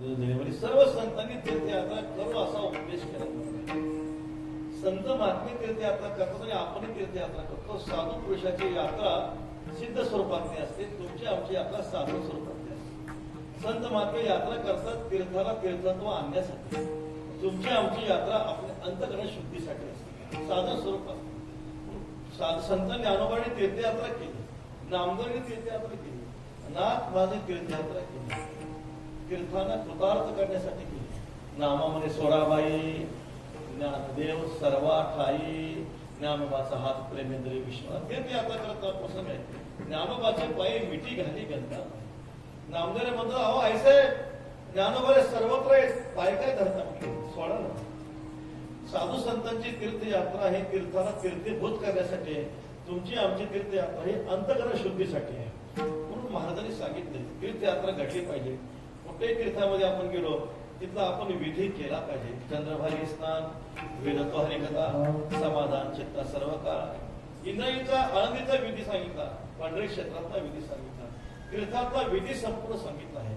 सर्व संतांनी तीर्थयात्रा करू असा उपदेश केला. संत महात्मे तीर्थयात्रा करतात आणि आपण तीर्थयात्रा करतो. साधू पुरुषाची यात्रा सिद्ध स्वरूपातली असते, तुमची आमची यात्रा साधू स्वरूपातली असते. संत महात्मे यात्रा करतात तीर्थाला तीर्थत्व आणण्यासाठी, तुमची आमची यात्रा आपल्या अंतःकरण शुद्धीसाठी असते, साधू स्वरूपात. संत ज्ञानोबाने तीर्थयात्रा केली, नामदेवांनी तीर्थयात्रा केली, नाथ माझी तीर्थयात्रा केली, तीर्थांना कृतार्थ करण्यासाठी केली. नामामध्ये सोडाबाई, ज्ञानदेव सर्वा ठाई, ज्ञानोबाचा हात प्रेमेंद्र विश्वास. तीर्थयात्रा करता प्रसंग आहे. ज्ञानोबाचे पायी मिठी घाली गंगा. नामदेव म्हणतो अहो ऐसे ज्ञानोबाने सर्वत्र पाय काय धरता सोडा ना. साधू संतांची तीर्थयात्रा हे तीर्थाला तीर्थीभूत करण्यासाठी आहे, तुमची आमची तीर्थयात्रा ही अंतःकरण शुद्धीसाठी आहे. म्हणून महाराजांनी सांगितले तीर्थयात्रा घडली पाहिजे. कुठल्याही तीर्थामध्ये आपण गेलो तिथला आपण विधी केला पाहिजे. चंद्रभागी स्नान, वेदत्व हरिकथा, समाधान चित्ता सर्व काळ. इंद्रायणीचा आळंदीचा विधी सांगितला, पंढरी क्षेत्रातला विधी सांगितला, तीर्थातला विधी संपूर्ण सांगितला आहे.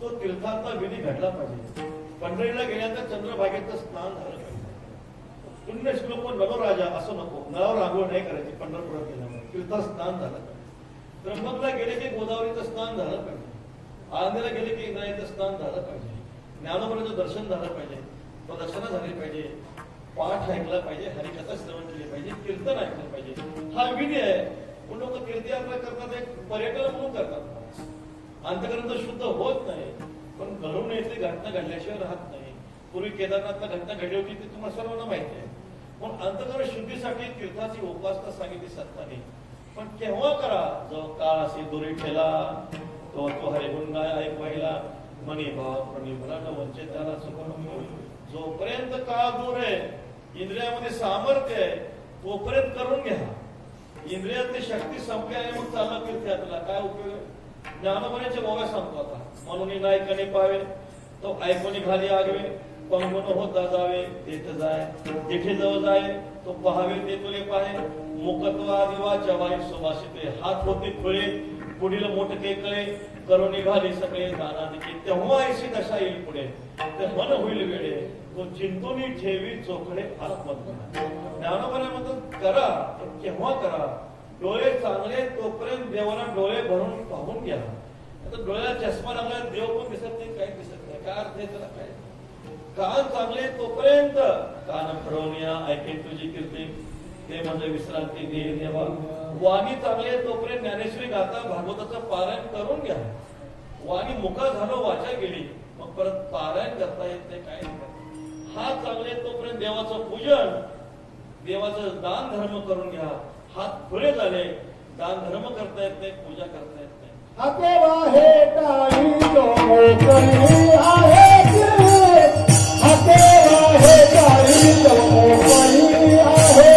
तो तीर्थातला विधी घडला पाहिजे. पंढरीला गेल्यानंतर चंद्रभागेचं स्नान झालं पाहिजे. पुण्यश्लोक नवराजा असं नको, नळावर आंघोळ नाही करायची. पंढरपुरात गेल्यामुळे तीर्थात स्नान झालं पाहिजे. त्र्यंबकला गेले की गोदावरीचं स्नान झालं पाहिजे. आळंदीला गेले की इंद्रायणीचं स्नान झालं पाहिजे. ज्ञानोबाचं दर्शन झालं पाहिजे, प्रदक्षिणा झाली पाहिजे, पाठ ऐकला पाहिजे, हरिकथा श्रवण केली पाहिजे, कीर्तन ऐकलं पाहिजे. हा विधी आहे. पण लोक तीर्थयात्रा करतात एक पर्यटन म्हणून करतात. अंतःकरण शुद्ध होत नाही, पण घडून येते घटना घडल्याशिवाय राहत नाही. पूर्वी केदारनाथला घटना घडली होती ती तुम्हाला सर्वांना माहिती आहे. पण अंतःकरण शुद्धीसाठी तीर्थाची उपासना सांगितली संतांनी. पण केव्हा करा, जो काळ असे दुरी ठेला तो हरिगुण गाय ऐकवायला, मनी भाव प्रणिभला न वंचित त्याला सुख. जोपर्यंत काळ दूर आहे, इंद्रियामध्ये सामर्थ्य आहे, तोपर्यंत करून घ्या. इंद्रियातली शक्ती संपली आणि मग चालला तीर्थयात्रेला काय उपयोग आहे. ज्ञानोबाचे बोगा सांगतो आता, म्हणून नायकाने पावे तो ऐकून घाली आगवे, पंगुन होता जावे तेथ जाय, जेठे जवळ जाय तो पहावे ते तुले पाहे. मुखत्वा दिवा जवाई सुभाषिते, हात होते खुळे पुढील मोठे कळे, करून निघाले सगळे दानादिके. तेव्हा ऐशी दशा येईल पुढे, ते मन होईल वेळे, तो चिंतून ठेवी चोखडे आत्मज्ञान. ज्ञानोबाने म्हणतात करा, पण केव्हा करा. डोळे चांगले तोपर्यंत देवाला डोळे भरून पाहून घ्या. आता डोळ्याला चष्मा लागला, देव पण दिसत नाही, काही दिसत नाही. काय अर्थ आहे त्याला काय. कान चांगले तोपर्यंत कान फिरवण्या ऐके तुझी कीर्ती, ते म्हणजे विश्रांती दे देवा. वाणी चांगले तोपर्यंत ज्ञानेश्वरी गाता भागवताचं पारायण करून घ्या. वाणी मुका झालो वाचा गेली, मग परत पारायण करता येत नाही, काय नाही. हात चांगले तोपर्यंत देवाचं पूजन, देवाचं दान धर्म करून घ्या. हात खुले झाले, दान धर्म करता येत नाही, पूजा करता येत नाही. हाते वाहे टाळी जो मोकळी आहे, हाते वाहे टाळी जो मोकळी आहे.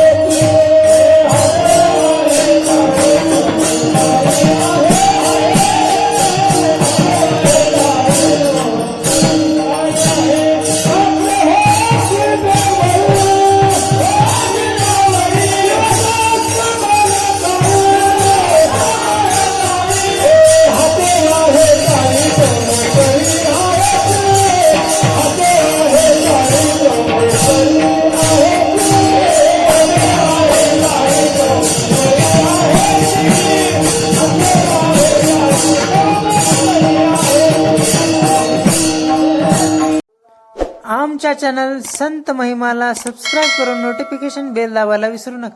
आमच्या चॅनल संत महिमाला सबस्क्राईब करून नोटिफिकेशन बेल दाबायला विसरू नका.